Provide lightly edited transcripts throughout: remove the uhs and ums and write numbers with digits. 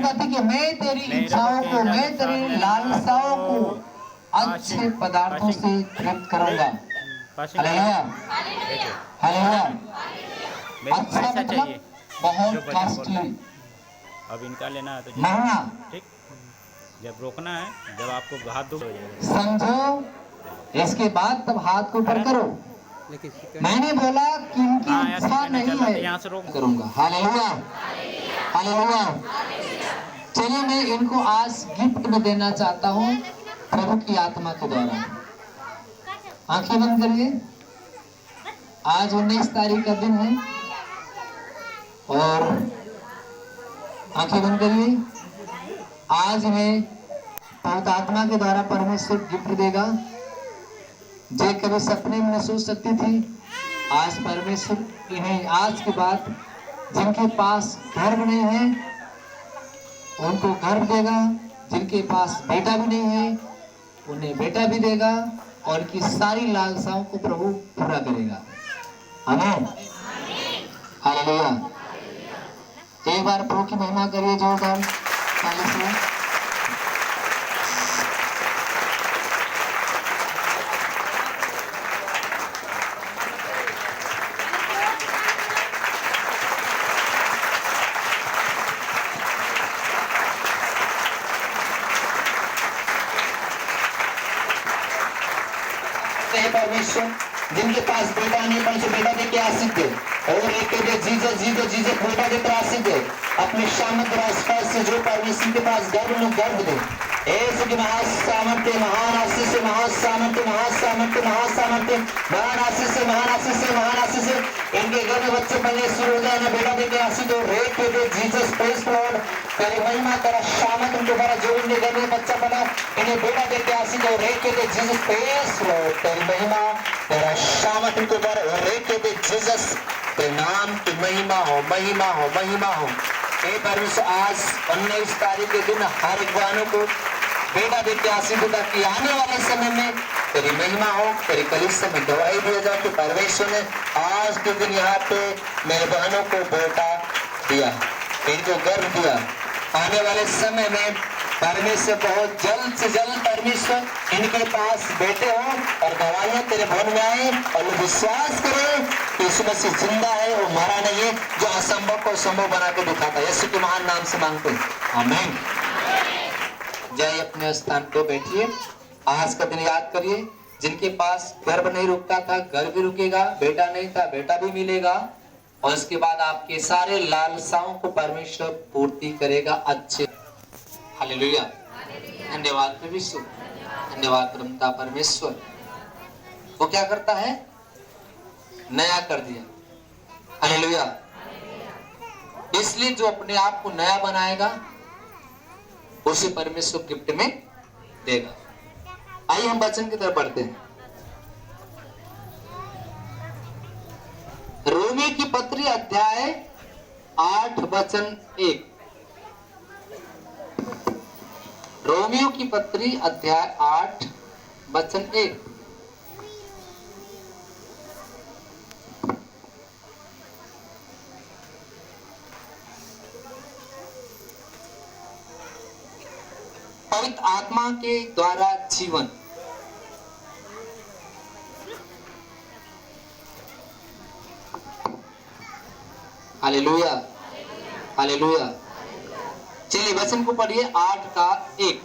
कहती कि मैं तेरी इच्छाओं को, मैं तेरी लालसाओं को अच्छे पदार्थों से तृप्त करूंगा। Hallelujah, hallelujah. अच्छा मतलब बहुत कॉस्टली। अब इनका लेना है तो महंगा। ठीक, जब रोकना है, जब आपको हाथ धो समझो, इसके बाद तब हाथ को ऊपर करो। मैंने बोला कि इनकी इच्छा नहीं है, यहाँ से रोक करूंगा। Hallelujah, hallelujah. चलिए मैं इनको आज गिफ्ट में देना चाहता हूँ प्रभु की आत्मा के द्वारा। आंखें बंद करिए। आज 19 तारीख का दिन है और आंखें बंद करिए। आज हमें पवित्र आत्मा के द्वारा परमेश्वर गिफ्ट देगा। जो कभी सपने में न सोच सकती थी, आज परमेश्वर इन्हें आज के बाद जिनके पास घर नहीं है उनको घर देगा, जिनके पास बेटा भी नहीं है उन्हें बेटा भी देगा और उनकी सारी लालसाओं को प्रभु पूरा करेगा। आमीन, हालेलुया। एक बार प्रभु की महिमा करिए जोरदार ताली से। परमेश्वर जिनके पास बेटा नहीं पर बेटा दे के आशीष दे और एक दे जीसस जीसस जीसस बेटा दे आशीष दे। अपने सामर्थ्य स्पर्श से जो परमेश्वर के पास गर्व दे। ऐसे कि महासामर्थ्य महान आशीष से महान सामर्थ्य महान सामर्थ्य महान सामर्थ्य महान आशीष से महान आशीष से महान आशीष से इनके घर में बच्चे पढ़ने शुरू हो जाए ना बेटा दे के आशीष दो। रेट पे दे जीसस प्रेज लॉर्ड, तेरी महिमा तेरा सामर्थ्य उनके द्वारा जो इनके घर में बच्चा बना इन्हें बेटा दे के आशीष दो। रेट पे दे जीसस प्रेज लॉर्ड, तेरी महिमा तेरा सामर्थ्य उनके द्वारा रेट पे दे जीसस तेरे नाम की महिमा हो महिमा हो महिमा हो। हे परमेश्वर आज 19 तारीख के दिन हर एक वालों को बेटा देते आशीष देता कि आने वाले समय में तेरी महिमा हो, तेरी कलीसिया में गवाही दिया जाए कि परमेश्वर ने आज के दिन यहाँ पे मेरे बहनों को बेटा दिया, इनको गर्व दिया। आने वाले समय में परमेश्वर बहुत जल्द से जल्द परमेश्वर इनके पास बेटे हो और गवाहियां तेरे भवन में आए और लोग विश्वास करें कि यीशु मसीह जिंदा है और मरा नहीं है, जो असंभव को संभव बना के दिखाता है। यीशु के महान नाम से मांगते हैं, आमीन। जय। अपने स्थान पे बैठिए। आज का दिन याद करिए, जिनके पास घर नहीं रुकता था घर भी रुकेगा, बेटा नहीं था बेटा भी मिलेगा और उसके बाद आपके सारे लालसाओं को परमेश्वर पूर्ति करेगा अच्छे। हालेलुया, धन्यवाद परमेश्वर, धन्यवाद परमता परमेश्वर। वो क्या करता है? नया कर दिया। हालेलुया। इसलिए जो अपने आप को नया बनाएगा उसे परमेश्वर गिफ्ट में देगा। आइए हम वचन की तरफ बढ़ते हैं। रोमी की पत्री अध्याय 8 वचन 1। रोमियो की पत्री अध्याय 8 वचन 1। पवित्र आत्मा के द्वारा जीवन। Hallelujah, hallelujah. चलिए वचन को पढ़िए 8 का 1।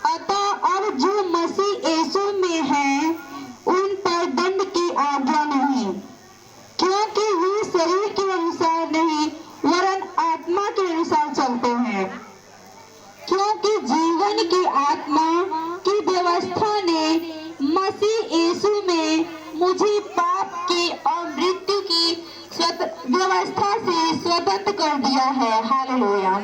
अतः अब जो मसीह यीशु में है उन पर दंड की आज्ञा नहीं, क्योंकि वे शरीर के अनुसार नहीं वरन आत्मा के अनुसार चलते हैं। क्योंकि जीवन की आत्मा की व्यवस्था ने मसीह यीशु में मुझे पाप की और मृत्यु की व्यवस्था से स्वतंत्र कर दिया है। हालेलुया।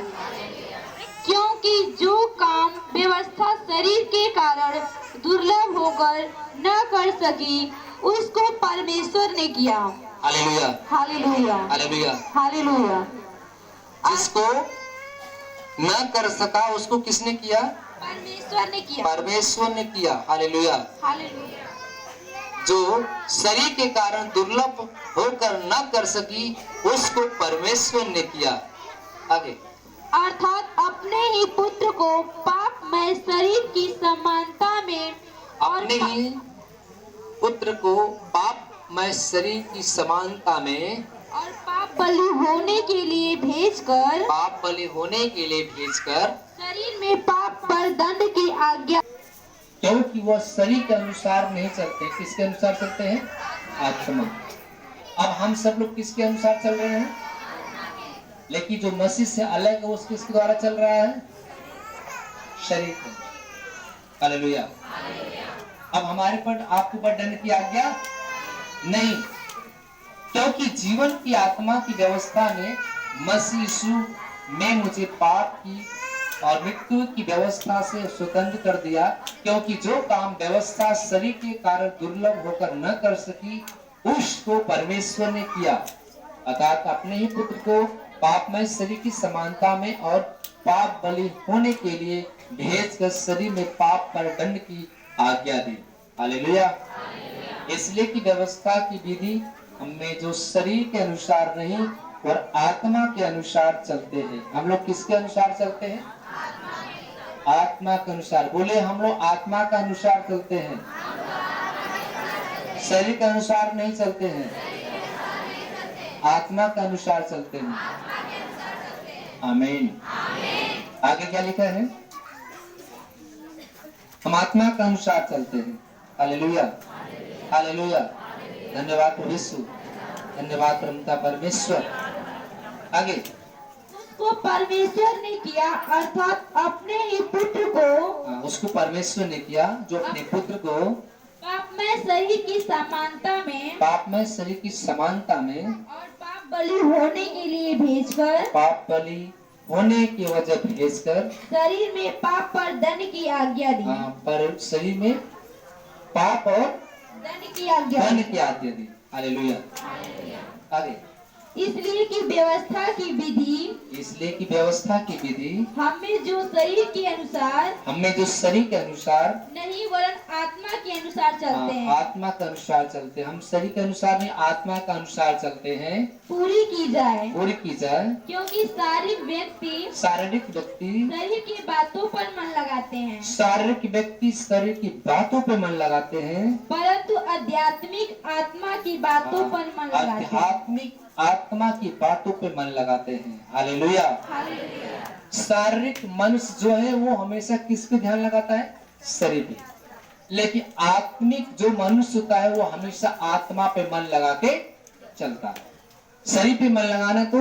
क्योंकि जो काम व्यवस्था शरीर के कारण दुर्लभ होकर न कर सकी उसको परमेश्वर ने किया। Hallelujah, hallelujah, hallelujah, hallelujah. जिसको न कर सका उसको किसने किया? परमेश्वर ने किया, परमेश्वर ने किया। हालेलुया। हालेलुया। जो शरीर के कारण दुर्लभ होकर न कर सकी उसको परमेश्वर ने किया। आगे। अर्थात ही पुत्र को पापमय शरीर की समानता में अपने ही पुत्र को पापमय शरीर की समानता में और पाप बलि होने के लिए भेजकर शरीर में पाप पर दंड की आज्ञा, क्योंकि वह शरीर के अनुसार नहीं चलते। किसके अनुसार चलते हैं? आत्मा। अब हम सब लोग किसके अनुसार चल रहे हैं? लेकिन जो मसीह से अलग है वो किसके द्वारा चल रहा है? शरीर के। हालेलुया। अब हमारे पर आपके ऊपर दंड की आज्ञा नहीं, क्योंकि जीवन की आत्मा की व्यवस्था ने मसीह यीशु में मुझे पाप की और मृत्यु की व्यवस्था से स्वतंत्र कर दिया, क्योंकि जो काम व्यवस्था शरीर के कारण दुर्लभ होकर न कर सकी उसको परमेश्वर ने किया, अर्थात अपने ही पुत्र को पापमय शरीर की समानता में और पाप बलि होने के लिए भेजकर शरीर में पाप पर दंड की आज्ञा दी। हालेलुया। इसलिए कि व्यवस्था की विधि हमें जो शरीर के अनुसार नहीं और आत्मा के अनुसार चलते हैं। हम लोग किसके अनुसार चलते हैं? आत्मा के अनुसार। बोले, हम लोग आत्मा के अनुसार चलते हैं, शरीर के अनुसार नहीं चलते हैं, आत्मा के अनुसार चलते हैं। आमीन। आगे क्या लिखा है? हम आत्मा के अनुसार चलते हैं। Hallelujah, hallelujah. धन्यवाद प्रभु यीशु, धन्यवाद परमपिता परमेश्वर। आगे, उसको परमेश्वर ने किया, अर्थात अपने ही पुत्र को, उसको परमेश्वर ने किया जो अपने पुत्र को पापमय शरीर की समानता में और पाप बलि होने के लिए भेजकर शरीर में पाप पर दंड की आज्ञा दी। पर शरीर में पाप और दंड की आज्ञा दी। हालेलुया। आगे, इसलिए कि व्यवस्था की विधि हमें जो शरीर के अनुसार नहीं वरन आत्मा के अनुसार चलते हैं, आत्मा के अनुसार चलते हैं। हम शरीर के अनुसार नहीं, आत्मा के अनुसार चलते हैं। पूरी की जाए, क्योंकि शारीरिक व्यक्ति शारीरिक शरीर की बातों पर मन लगाते हैं, शरीर की बातों पर मन लगाते हैं, परंतु आध्यात्मिक आत्मा की बातों पर मन लगाते हैं। आध्यात्मिक आत्मा की बातों पे मन लगाते हैं। हालेलुया। शारीरिक मनुष्य जो है वो हमेशा किस पे ध्यान लगाता है? शरीर पे। लेकिन आत्मिक जो मनुष्य होता है वो हमेशा आत्मा पे मन लगा के चलता है। शरीर पे मन लगाना तो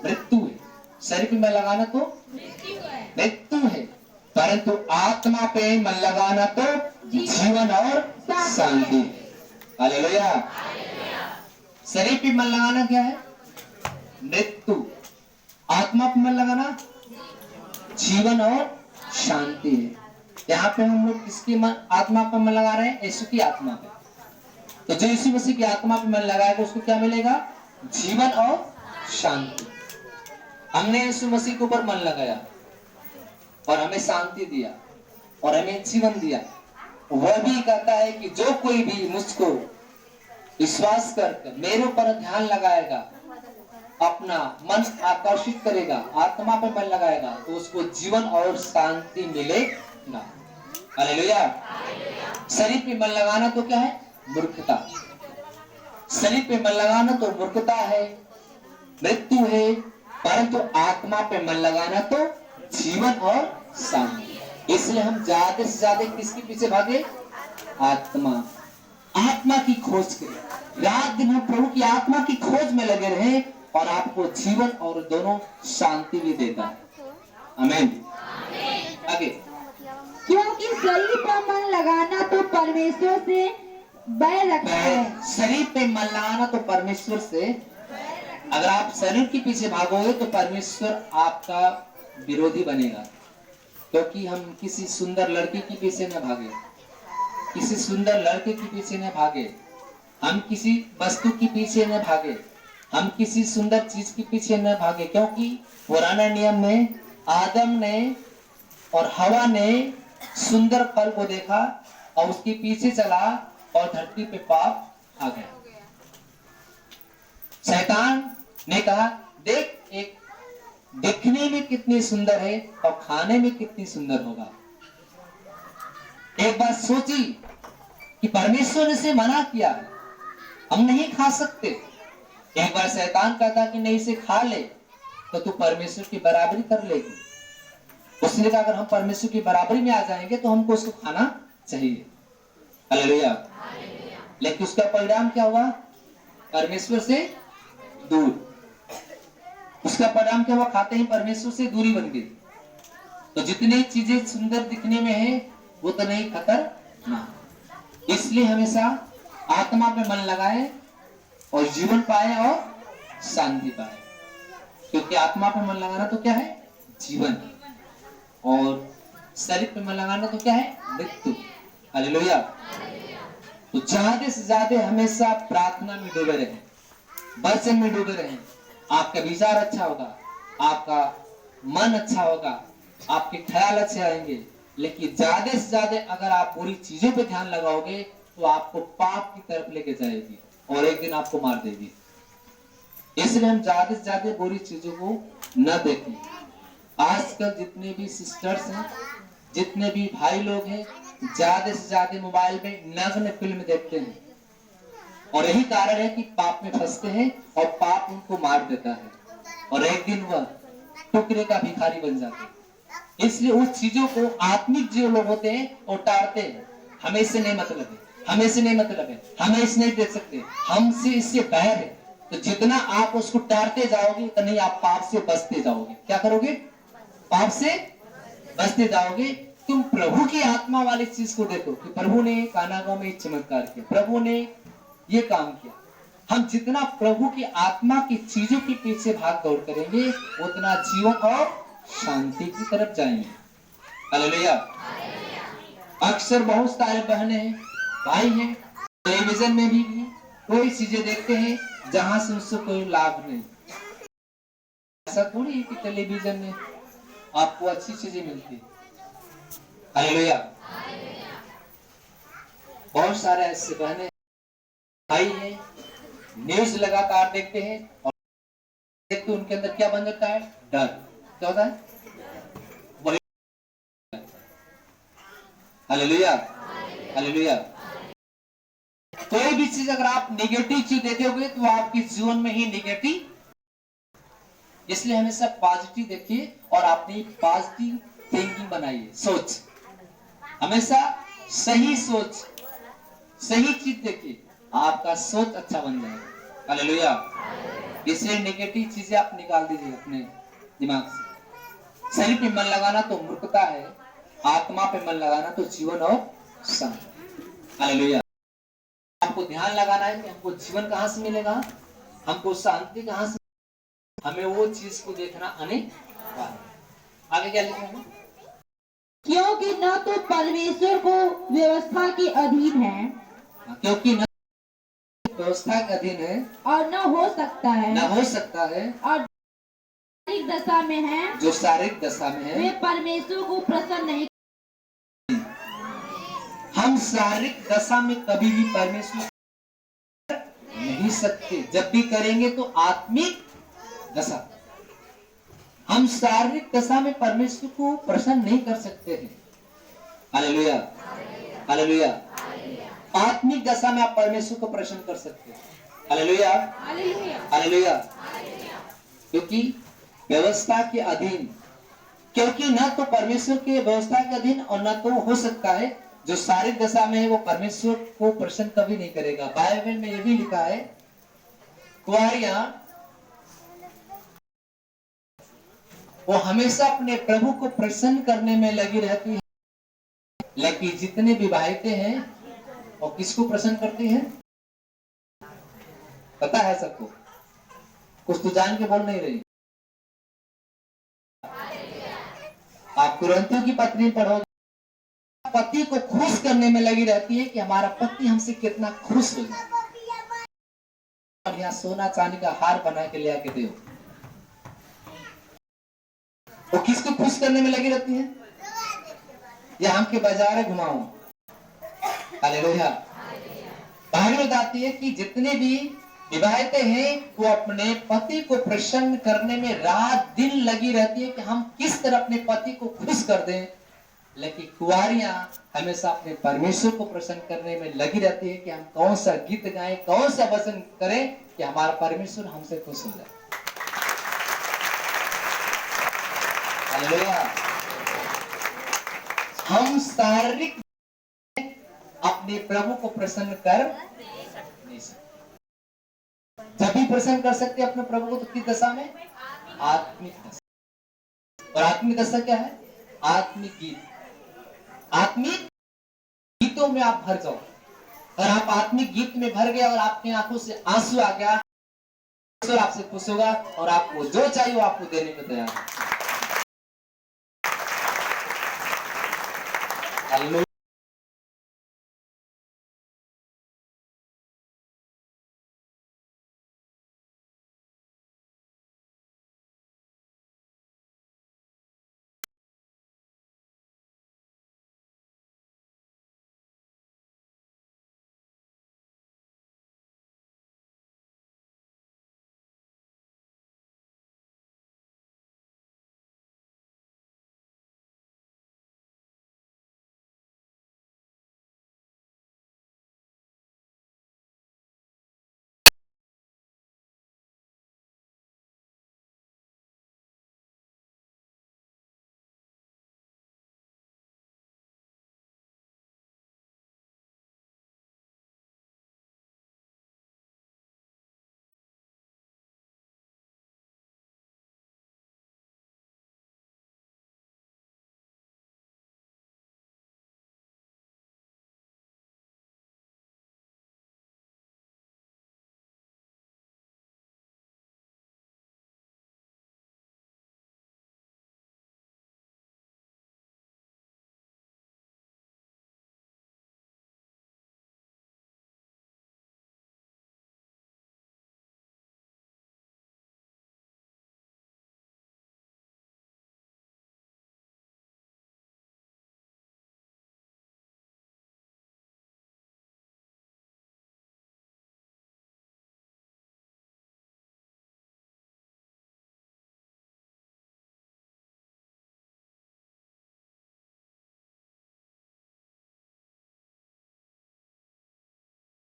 मृत्यु है, शरीर पे मन लगाना तो मृत्यु है, परंतु आत्मा पे मन लगाना तो जीवन और शांति है। हालेलुया। शरीर पे मन लगाना क्या है? मृत्यु। आत्मा पे मन लगाना जीवन और शांति है। यहाँ पे हम लोग किसकी आत्मा पे मन लगा रहे हैं? यीशु की आत्मा पे। तो जो यीशु मसीह की आत्मा पे मन लगाएगा उसको क्या मिलेगा? जीवन और शांति। हमने यीशु मसीह के ऊपर मन लगाया और हमें शांति दिया और हमें जीवन दिया। वह भी कहता है कि जो कोई भी मुझको विश्वास करके मेरे ऊपर ध्यान लगाएगा, अपना मन आकर्षित करेगा, आत्मा पर मन लगाएगा, तो उसको जीवन और शांति मिलेगा। हालेलुया। शरीर पे मन लगाना तो क्या है? मूर्खता। शरीर पे मन लगाना तो मूर्खता है, मृत्यु है, परंतु आत्मा पे मन लगाना तो जीवन और शांति। इसलिए हम ज्यादा से ज्यादा किसके पीछे भागे? आत्मा की खोज करें। रात दिन हम प्रभु की आत्मा की खोज में लगे रहे और आपको जीवन और दोनों शांति भी देता है। आमीन। आगे, क्योंकि शरीर पर मन लगाना तो परमेश्वर से बैर रखता है। शरीर पे मन लगाना तो परमेश्वर से, अगर आप शरीर के पीछे भागोगे तो परमेश्वर आपका विरोधी बनेगा। क्योंकि हम किसी सुंदर लड़की के पीछे न भागे, किसी सुंदर लड़के के पीछे न भागे, हम किसी वस्तु के पीछे न भागे, हम किसी सुंदर चीज के पीछे न भागे। क्योंकि पुराना नियम में आदम ने और हवा ने सुंदर फल को देखा और उसके पीछे चला और धरती पे पाप आ गया। शैतान ने कहा, देख एक दिखने में कितनी सुंदर है और खाने में कितनी सुंदर होगा। एक बात सोची कि परमेश्वर ने इसे मना किया है, हम नहीं खा सकते। एक बार शैतान कहता कि नहीं इसे खा ले तो तू परमेश्वर की बराबरी कर लेगी। उसने कहा अगर हम परमेश्वर की बराबरी में आ जाएंगे तो हमको उसको खाना चाहिए। हालेलुया। लेकिन उसका परिणाम क्या हुआ? परमेश्वर से दूर। उसका परिणाम क्या हुआ? खाते ही परमेश्वर से दूरी बन गई। तो जितनी चीजें सुंदर दिखने में है वो तो नहीं, खतरनाक। इसलिए हमेशा आत्मा पे मन लगाए और जीवन पाए और शांति पाए, क्योंकि आत्मा पे मन लगाना तो क्या है? जीवन। और शरीर पे मन लगाना तो क्या है? मृत्यु। हालेलुया। तो ज्यादा से ज्यादा हमेशा प्रार्थना में डूबे रहें, वचन में डूबे रहें। आपका विचार अच्छा होगा, आपका मन अच्छा होगा, आपके ख्याल अच्छे आएंगे। लेकिन ज्यादा से ज्यादा अगर आप बुरी चीजों पे ध्यान लगाओगे तो आपको पाप की तरफ लेके जाएगी और एक दिन आपको मार देगी। इसलिए हम ज्यादा से ज्यादा बुरी चीजों को न देखें। आजकल जितने भी सिस्टर्स हैं, जितने भी भाई लोग हैं, ज्यादा से ज्यादा मोबाइल में नग्न फिल्म देखते हैं और यही कारण है कि पाप में फंसते हैं और पाप उनको मार देता है और एक दिन वह टुकड़े का भिखारी बन जाते हैं। इसलिए उस चीजों को आत्मिक जो लोग होते हैं वो टालते हैं। हमें इससे नहीं मतलब है, हमें इससे नहीं मतलब है, हमें इसे नहीं देख सकते, हमसे इससे बैर है। तो जितना आप उसको टालते जाओगे उतना ही आप पाप से बचते जाओगे। क्या करोगे? पाप से बचते जाओगे। तुम प्रभु की आत्मा वाली चीज को देखो कि प्रभु ने काना गांव में चमत्कार किया, प्रभु ने ये काम किया। हम जितना प्रभु की आत्मा की चीजों के पीछे भाग दौड़ करेंगे उतना जीवन और शांति की तरफ जाएंगे। हालेलुया। अक्सर बहुत सारे बहनें हैं, भाई हैं, टेलीविजन में भी कोई चीजें देखते हैं जहां से उससे कोई लाभ नहीं। ऐसा थोड़ी है कि टेलीविजन में आपको अच्छी चीजें मिलती। हालेलुया। बहुत सारे ऐसे बहनें भाई हैं, न्यूज लगातार देखते हैं और देखते उनके अंदर क्या बन जाता है? डर। क्या होता है? वही। हालेलुया। हालेलुया। कोई भी चीज अगर आप नेगेटिव चीज देते होगे तो आपके जीवन में ही नेगेटिव। इसलिए हमेशा पॉजिटिव देखिए और अपनी पॉजिटिव थिंकिंग बनाइए, सोच। हमेशा सही सोच, सही चीज देखिए, आपका सोच अच्छा बन जाएगा। हालेलुया। इसलिए नेगेटिव चीजें आप निकाल दीजिए अपने दिमाग से। शरीर पे मन लगाना तो मूर्खता है, आत्मा पे मन लगाना तो जीवन और शांति। हालेलुया। आपको ध्यान लगाना है कि हमको जीवन कहां से मिलेगा, हमको शांति कहां से, हमें वो चीज को देखना अनिवार्य। आगे क्या लिखा है? क्योंकि न तो परमेश्वर को व्यवस्था के अधीन है, क्योंकि न व्यवस्था के अधीन है और न हो सकता है, न हो सकता है, और शारीरिक दशा में है, जो शारीरिक दशा में है, वे परमेश्वर को प्रसन्न नहीं। हम शारीरिक दशा में कभी भी परमेश्वर नहीं सकते। जब भी करेंगे तो आत्मिक दशा। हम शारीरिक दशा में परमेश्वर को प्रसन्न नहीं कर सकते हैं। हालेलुया। हालेलुया। आत्मिक दशा में आप परमेश्वर को प्रसन्न कर सकते हैं। हालेलुया। हालेलुया। क्योंकि व्यवस्था के अधीन, क्योंकि न तो परमेश्वर के व्यवस्था के अधीन और न तो हो सकता है। जो शारीरिक दशा में है वो परमेश्वर को प्रसन्न कभी नहीं करेगा। बाइबल में ये भी लिखा है, कुंवारियां वो हमेशा अपने प्रभु को प्रसन्न करने में लगी रहती है, लेकिन जितने विवाहिते हैं वो किसको प्रसन्न करती हैं? पता है सबको? कुछ तो जान के बोल नहीं रही। आप कुरिन्थियों की पत्री पढ़ोगे, पति को खुश करने में लगी रहती है कि हमारा पति हमसे कितना खुश हो जाए, और यहाँ सोना चांदी का हार बना के ले आके दो। वो किसको खुश करने में लगी रहती है? या हमके बाजार घुमाओ। हालेलुया। बाइबल बताती है कि जितने भी विवाहितें हैं वो अपने पति को प्रसन्न करने में रात दिन लगी रहती है कि हम किस तरह अपने पति को खुश कर दें, लेकिन कुंवारियां हमेशा अपने परमेश्वर को प्रसन्न करने में लगी रहती है कि हम कौन सा गीत गाएं, कौन सा वचन करें कि हमारा परमेश्वर हमसे खुश हो जाए। हालेलुया। हम शारीरिक अपने प्रभु को प्रसन्न कर नहीं सकते। जब भी प्रसन्न कर सकते अपने प्रभु को तो किस दशा में? आत्मिक दशा। और आत्मिक दशा क्या है? आत्मिक गीत। आत्मिक गीतों में आप भर जाओ। और आप आत्मिक गीत में भर गए और आपकी आंखों से आंसू आ गया, परमेश्वर आपसे खुश होगा और आपको जो चाहिए वो आपको देने को तैयार है। हालेलुया।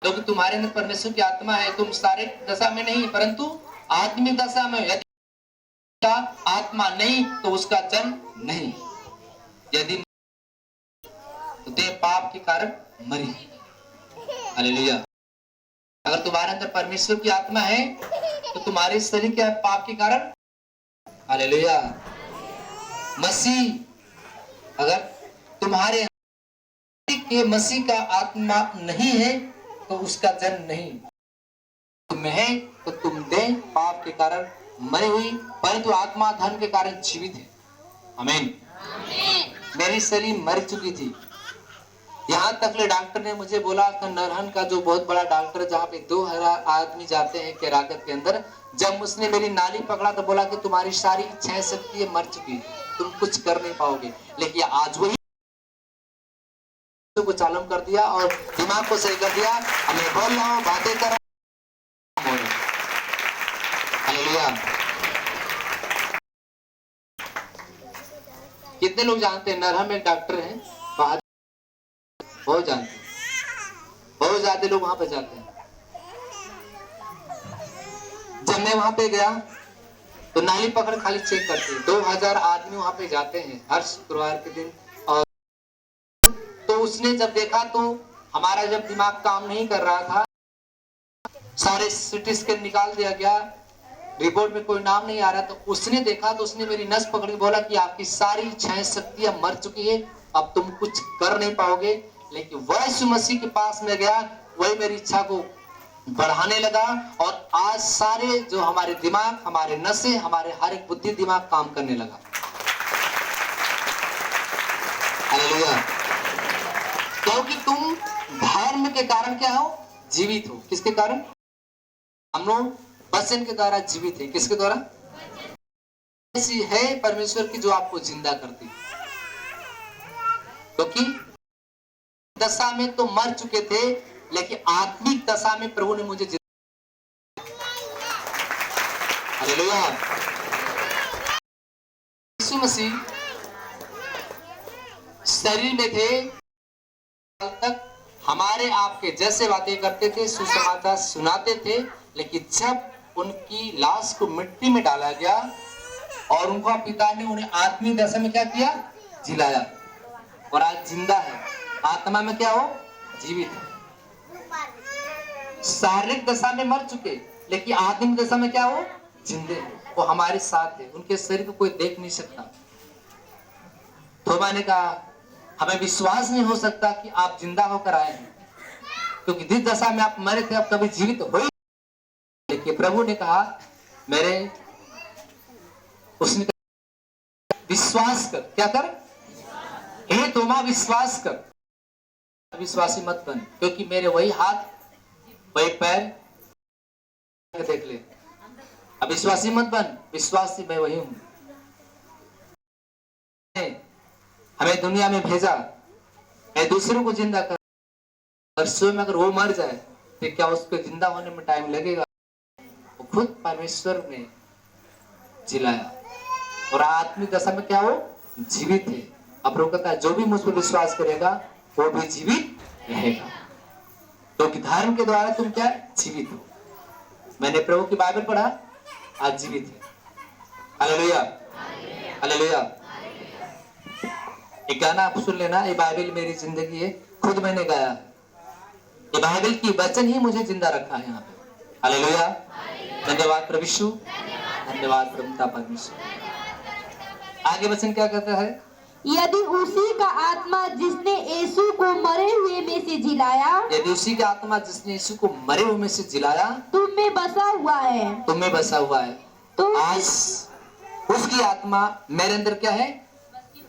क्योंकि तुम्हारे अंदर परमेश्वर की आत्मा है, तुम शारीरिक दशा में नहीं परंतु आत्मिक दशा में। यदि आत्मा नहीं तो उसका जन्म नहीं। यदि तो देह पाप के कारण मरी। हालेलुया। अगर तुम्हारे अंदर परमेश्वर की आत्मा है तो तुम्हारे शरीर क्या है? पाप के कारण। हालेलुया। मसीह अगर तुम्हारे के मसीह का आत्मा नहीं है तो उसका जन्म नहीं। तुम है तो तुम देह पाप के कारण मरी हुई परंतु आत्मा धर्म के कारण जीवित है। आमीन। मेरी शरीर मर चुकी थी। यहाँ तक ले डॉक्टर ने मुझे बोला कि नरहन का जो बहुत बड़ा डॉक्टर है जहाँ पे 2000 आदमी जाते हैं कैरागत के अंदर, जब उसने मेरी नाली पकड़ा तो बोला कि तुम्हारी सारी इच्छाएं शक्ति मर चुकी है, तुम कुछ कर नहीं पाओगे। लेकिन आज वही को चालू कर दिया और दिमाग को सही कर दिया। मैं बोल रहा हूँ, बातें कर रहा हूँ। हालेलुया। कितने लोग जानते हैं नरहम एक डॉक्टर है, बहुत जानते हैं, बहुत ज्यादा लोग वहां पे जाते हैं। जब मैं वहां पे गया तो नाली पकड़ खाली चेक करते हैं। 2000 आदमी वहां पे जाते हैं हर शुक्रवार के दिन। और तो उसने जब देखा तो हमारा जब दिमाग काम नहीं कर रहा था, सारे सीटी स्कैन निकाल दिया गया, रिपोर्ट में कोई नाम नहीं आ रहा, तो उसने देखा तो उसने मेरी नस पकड़ी, बोला कि आपकी सारी इच्छाएं शक्तियां मर चुकी है, अब तुम कुछ कर नहीं पाओगे। लेकिन वह यीशु मसीह के पास में गया, वही मेरी इच्छा को बढ़ाने लगा और आज सारे जो हमारे दिमाग, हमारे नसें, हमारे हर एक बुद्धि दिमाग काम करने लगा। हालेलुया। क्योंकि तुम धर्म के कारण क्या हो? जीवित हो। किसके कारण? हम लोग वचन के द्वारा जीवित है। किसके द्वारा? ऐसी है परमेश्वर की जो आपको जिंदा करती है। क्योंकि दशा में तो मर चुके थे, लेकिन आत्मिक दशा में प्रभु ने मुझे हालेलुया। यीशु मसीह शरीर में थे तक हमारे आपके जैसे बातें करते थे, सुसमाचार सुनाते थे, लेकिन जब उनकी लाश को मिट्टी में डाला गया और उनका पिता ने उन्हें आत्मिक दशा में क्या किया? जिलाया, और आज जिंदा है। आत्मा में क्या हो? जीवित है। शारीरिक दशा में मर चुके, लेकिन आत्मिक दशा में क्या हो? जिंदे हैं। वो हमारे साथ है, उनके शरीर को कोई देख नहीं सकता। थोमा ने कहा हमें विश्वास नहीं हो सकता कि आप जिंदा होकर आए हैं, क्योंकि जिस दशा में आप मरे थे आप कभी जीवित हो ही। लेकिन प्रभु ने कहा मेरे, उसने विश्वास कर। क्या कर? हे थोमा विश्वास कर, विश्वासी मत बन, क्योंकि मेरे वही हाथ वही पैर देख ले। अब विश्वासी मत बन, विश्वासी मैं वही हूं। हमें दुनिया में भेजा, मैं दूसरों को जिंदा कर, और स्वयं अगर वो मर जाए तो क्या उसको जिंदा होने में टाइम लगेगा? वो खुद परमेश्वर ने जिलाया, और आत्मिक दशा में क्या हो? जीवित है। अब वो कहता है जो भी मुझ पर विश्वास करेगा वो भी जीवित रहेगा, क्योंकि धर्म के द्वारा तुम क्या जीवित हो। मैंने प्रभु की बाइबल पढ़ा, आज जीवित है। Hallelujah, hallelujah. एक गाना आप सुन लेना, ये बाइबल मेरी जिंदगी है, खुद मैंने गाया। ये बाइबल की वचन ही मुझे जिंदा रखा है यहाँ पे। हालेलुया, धन्यवाद प्रभु यीशु, धन्यवाद प्रभु परमेश्वर। आगे वचन क्या कहता है? यदि उसी का आत्मा जिसने यीशु को मरे हुए में से जिलाया, यदि उसी का आत्मा जिसने यीशु को मरे हुए में से जिलाया तुम में बसा हुआ है, तुम में बसा हुआ है, तो आज उसकी आत्मा मेरे अंदर क्या है?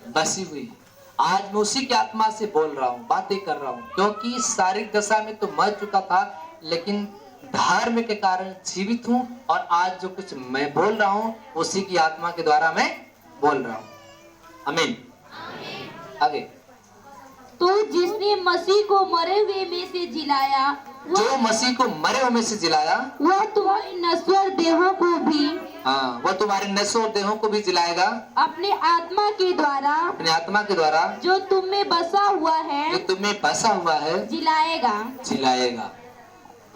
बसी हुई है। आज मैं उसी की आत्मा से बोल रहा हूँ, बातें कर रहा हूँ, क्योंकि शारीरिक दशा में तो मर चुका था, लेकिन धर्म के कारण जीवित हूँ, और आज जो कुछ मैं बोल रहा हूँ उसी की आत्मा के द्वारा मैं बोल रहा हूँ। आमीन। आगे, तो जिसने मसीह को मरे हुए में से जिलाया, जो मसीह को मरे हुए में से जिलाया वह तुम्हारी नश्वर देहों को भी, हाँ, वह तुम्हारे नश्वर देहों को भी जिलाएगा अपने आत्मा के द्वारा, अपने आत्मा के द्वारा जो तुम में बसा हुआ है, जो तुम में बसा हुआ है जिलाएगा, जिलाएगा।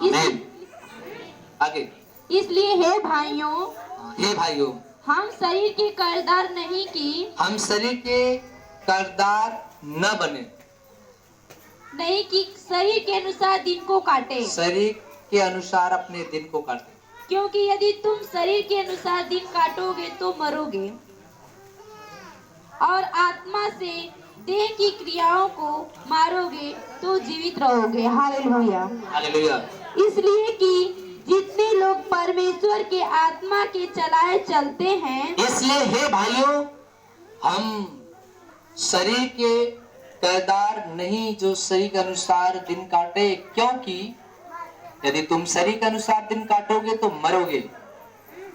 आमीन। आगे, इसलिए हे भाइयों, हे भाइयों, हम शरीर के करदार नहीं कि हम शरीर के करदार न बने, नहीं कि शरीर के अनुसार दिन को काटे, शरीर के अनुसार अपने दिन को काटे, क्योंकि यदि तुम शरीर के अनुसार दिन काटोगे तो मरोगे, और आत्मा से देह की क्रियाओं को मारोगे तो जीवित रहोगे। Hallelujah, hallelujah. इसलिए कि जितने लोग परमेश्वर के आत्मा के चलाए चलते हैं, इसलिए हे भाइयों, हम शरीर के करदार नहीं जो शरीर के अनुसार दिन काटे, क्योंकि यदि तुम शरीर के अनुसार दिन काटोगे तो मरोगे,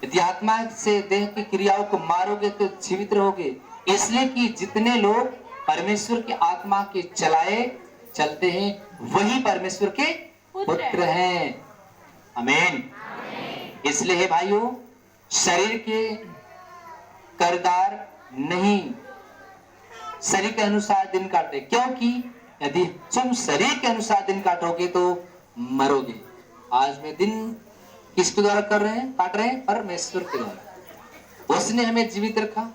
यदि आत्मा से देह की क्रियाओं को मारोगे तो जीवित रहोगे। इसलिए कि जितने लोग परमेश्वर की आत्मा के चलाए चलते हैं वही परमेश्वर के पुत्र हैं। आमीन। इसलिए हे भाइयों, शरीर के करदार नहीं, शरीर के अनुसार दिन काटे, क्योंकि यदि तुम शरीर के अनुसार दिन काटोगे तो मरोगे। आज में दिन किसके द्वारा कर रहे हैं? काट रहे हैं परमेश्वर के द्वारा। उसने हमें जीवित रखा।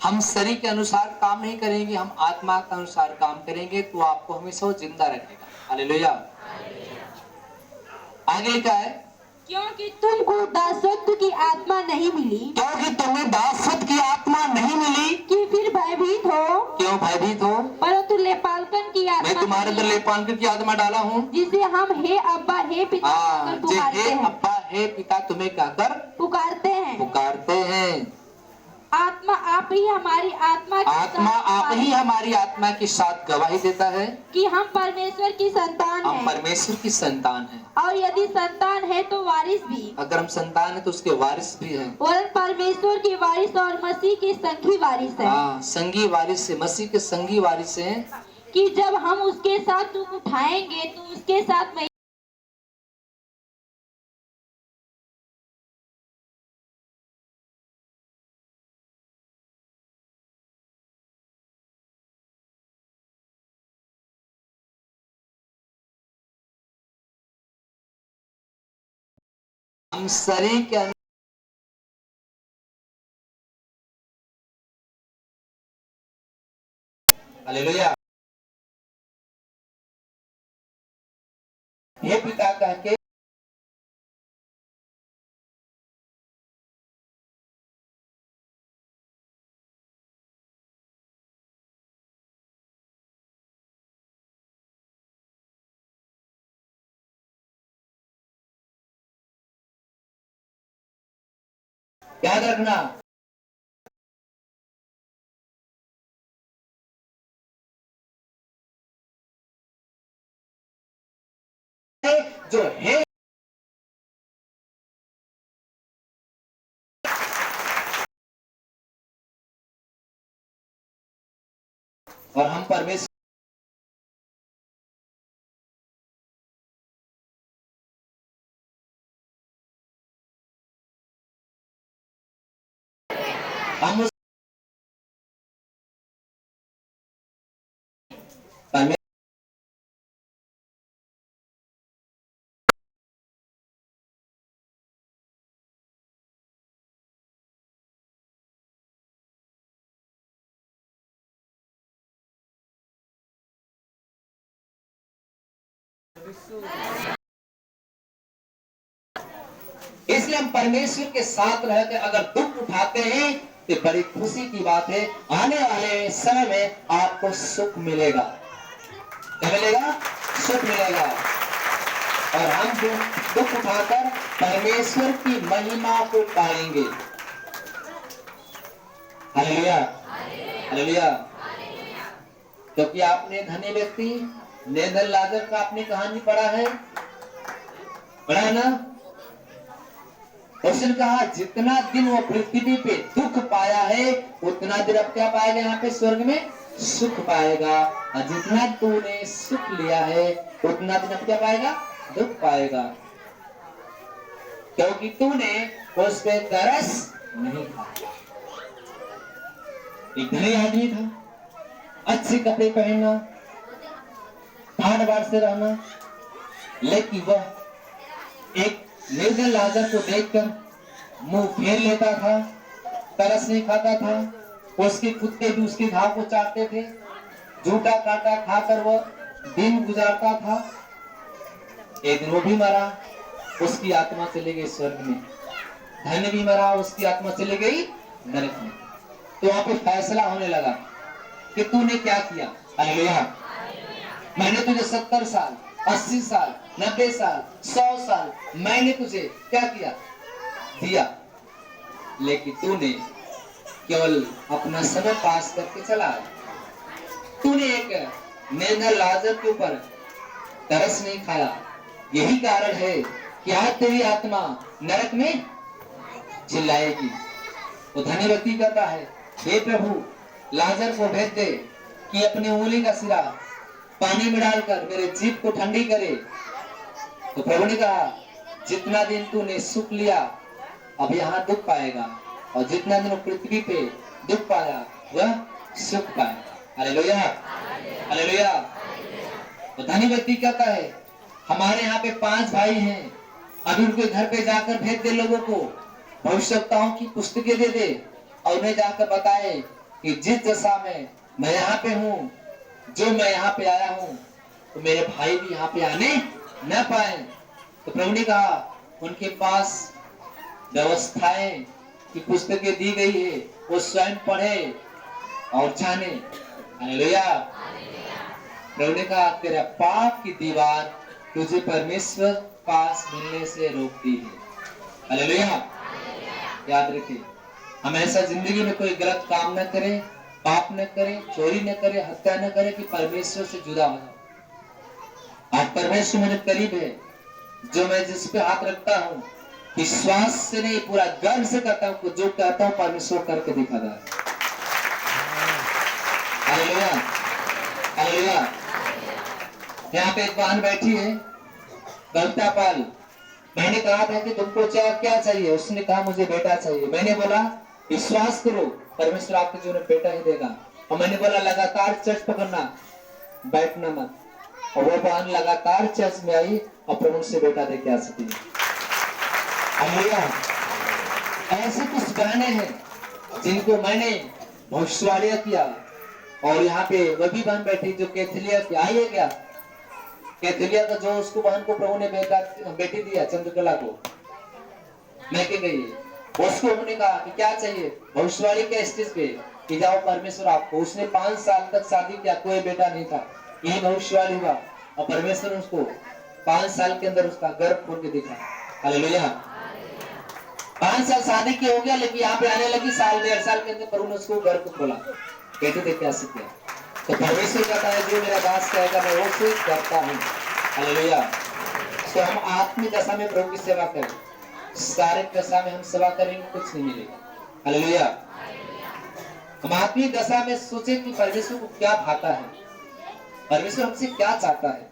हम शरीर के अनुसार काम नहीं करेंगे, हम आत्मा के अनुसार काम करेंगे, तो आपको हमेशा जिंदा रखेगा। हालेलुया। आगे लिखा है, क्योंकि तुमको दासत्व की आत्मा नहीं मिली, क्योंकि तुम्हें दासत्व की आत्मा नहीं मिली कि फिर भयभीत हो, क्यों भयभीत हो, परंतु लेपालकन की मैं आत्मा तुम्हारे अंदर लेपालकन की आत्मा डाला हूँ, जिसे हम हे अब्बा हे पिता कहकर पुकारते हे हैं, अब्बा हे पिता तुम्हें कहकर पुकारते हैं। आत्मा आप ही हमारी आत्मा के आत्मा साथ आप ही हमारी आत्मा के साथ गवाही देता है कि हम परमेश्वर की संतान हम हैं, परमेश्वर की संतान हैं। और यदि संतान है तो वारिस भी, अगर हम संतान है तो उसके वारिस भी हैं। वरन परमेश्वर के वारिस और मसीह के संगी वारिस है। हाँ, संगी वारिस है, मसीह के संगी वारिस हैं, कि जब हम उसके साथ तुम उठाएंगे तो उसके साथ हम शरीर के अंदर हालेलुया हे पिता कह के याद रखना जो है और हम परमेश्वर हम उस परमेश्वर इसलिए हम परमेश्वर के साथ रहकर अगर दुख उठाते हैं तो बड़ी खुशी की बात है, आने वाले समय में आपको सुख मिलेगा। क्या मिलेगा? सुख मिलेगा। और हम दुख उठाकर परमेश्वर की महिमा को पाएंगे। Hallelujah hallelujah. क्योंकि आपने धनी व्यक्ति नेदर लाजर का आपने कहानी पढ़ा है, पढ़ा है ना? उसने कहा जितना दिन वो पृथ्वी पे दुख पाया है उतना दिन अब क्या पाएगा? यहाँ पे स्वर्ग में सुख पाएगा। और जितना तूने सुख लिया है उतना दिन अब क्या पाएगा? दुख पाएगा। क्योंकि तूने उस पे तरस नहीं खाया। एक धनी आदमी था, अच्छे कपड़े पहनना, ठाट बाट से रहना, लेकिन वह एक निर्जल लाजर को देखकर मुंह फेर लेता था, तरस नहीं खाता था। उसके कुत्ते भी उसके घाव को चाटते थे, झूठा काटा खाकर वह दिन गुजारता था। एक दिन वो भी मरा, उसकी आत्मा चली गई स्वर्ग में। धन्य भी मरा, उसकी आत्मा चली गई नरक में। तो वहां पे फैसला होने लगा कि तूने क्या किया। हालेलुया। मैंने तुझे 70 साल 80 साल 90 साल 100 साल मैंने तुझे क्या किया? दिया, लेकिन तूने केवल अपना समय पास करके चला आया। तूने एक नेदर लाजर के ऊपर तरस नहीं खाया। यही कारण है कि आज तेरी आत्मा नरक में चिल्लाएगी। वो धनी व्यक्ति कहता है, हे प्रभु लाजर को भेज दे कि अपनी उंगली का सिरा पानी में डालकर मेरे जीभ को ठंडी करे। तो प्रभु ने कहा जितना दिन तूने सुख लिया अब यहाँ दुख पाएगा, और जितना दिन पृथ्वी पे दुख पाया वह सुख पाएगा। Hallelujah hallelujah. तो धनी व्यक्ति कहता है हमारे यहाँ पे 5 भाई हैं, अभी उनके घर पे जाकर भेज दे, लोगों को भविष्यवक्ताओं की पुस्तकें दे दे और उन्हें जाकर बताए कि जिस दशा में मैं यहाँ पे हूँ, जो मैं यहाँ पे आया हूँ, तो मेरे भाई भी यहाँ पे आने न पाए। तो प्रभु ने कहा उनके पास व्यवस्थाएं की पुस्तकें दी गई है, वो स्वयं पढ़े और जाने। हालेलुया। प्रभु ने कहा तेरा पाप की दीवार तुझे परमेश्वर पास मिलने से रोकती है। हालेलुया। याद रखिए, हम ऐसा जिंदगी में कोई गलत काम न करें, पाप न करे, चोरी न करे, हत्या न करे कि परमेश्वर से जुदा हो जाए। आज परमेश्वर मेरे करीब है, जो मैं जिस पे हाथ रखता हूँ विश्वास से नहीं पूरा गर्व से करता हूँ, जो कहता हूँ परमेश्वर करके दिखाता है। Hallelujah hallelujah. यहाँ पे एक बहन बैठी है, कविता पाल। मैंने कहा था कि तुमको क्या चाहिए? उसने कहा मुझे बेटा चाहिए। मैंने बोला विश्वास करो परमेश्वर आपके जीवन में बेटा ही देगा। और मैंने बोला लगातार चर्च पकड़ना, बैठना मत। और वो बहन लगातार चर्च में आई और प्रभु से बेटा दे के आ सकी। हालेलुया। ऐसे कुछ गाने हैं जिनको मैंने भविष्यवाणी किया, और यहाँ पे वह भी बहन बैठी जो कैथलिया की आई है क्या? कैथलिया का जो उसको बहन को प्रभु ने बेटी दिया, चंद्रकला को, मैं के गई, उसको उन्होंने कहा कि क्या चाहिए, भविष्यवाणी के स्टेज पे कि जाओ परमेश्वर आपको, उसने 5 साल तक शादी किया, कोई बेटा नहीं था, यही भविष्यवाणी हुआ, और परमेश्वर उसको 5 साल के अंदर उसका गर्भ खोल के दिखा। हालेलुया। 5 साल शादी की हो गया, लेकिन यहाँ पे आने लगी साल 1.5 साल के अंदर प्रभु ने उसको गर्भ खोला। बेटे देख क्या सीख गया। तो परमेश्वर कहता है जो मेरा दास कहेगा मैं वो से करता हूँ। हालेलुया। तो हम आत्मिक दशा में प्रभु की सेवा करें, शारीरिक दशा में हम सेवा करेंगे कुछ नहीं मिलेगा। हालेलुया। हम आत्मिक दशा में सोचे कि परमेश्वर को क्या भाता है, परमेश्वर हमसे क्या चाहता है,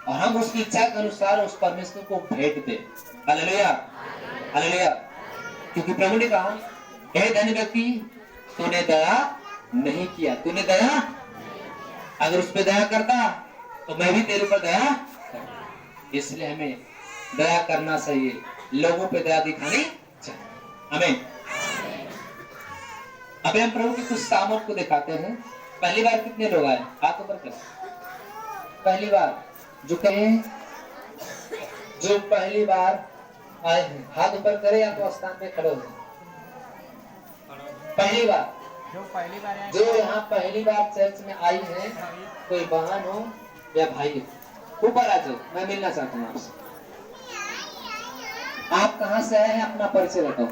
और हम उसकी इच्छा के अनुसार उस परमेश्वर को भेंट दे। हालेलुया। हालेलुया। क्योंकि प्रभु ने कहा, हे धन्य व्यक्ति, तूने दया नहीं किया, तूने दया, अगर उस पर दया करता तो मैं भी तेरे पर दया करता। इसलिए हमें दया करना चाहिए, लोगों पे दया दिखानी चाहिए। आमीन। अभी हम प्रभु की कुछ सामर्थ को दिखाते हैं। पहली बार कितने लोग आए, हाथ ऊपर कर। पहली बार जो कहें, जो पहली बार आए हैं हाथ ऊपर करे, या तो स्थान पे खड़े हो। पहली बार जो यहाँ पहली बार चर्च में आई है, कोई बहन हो या भाई हो, ऊपर आ जाओ, मैं मिलना चाहता हूँ आपसे। आप कहाँ से आए हैं, अपना परिचय बताओ।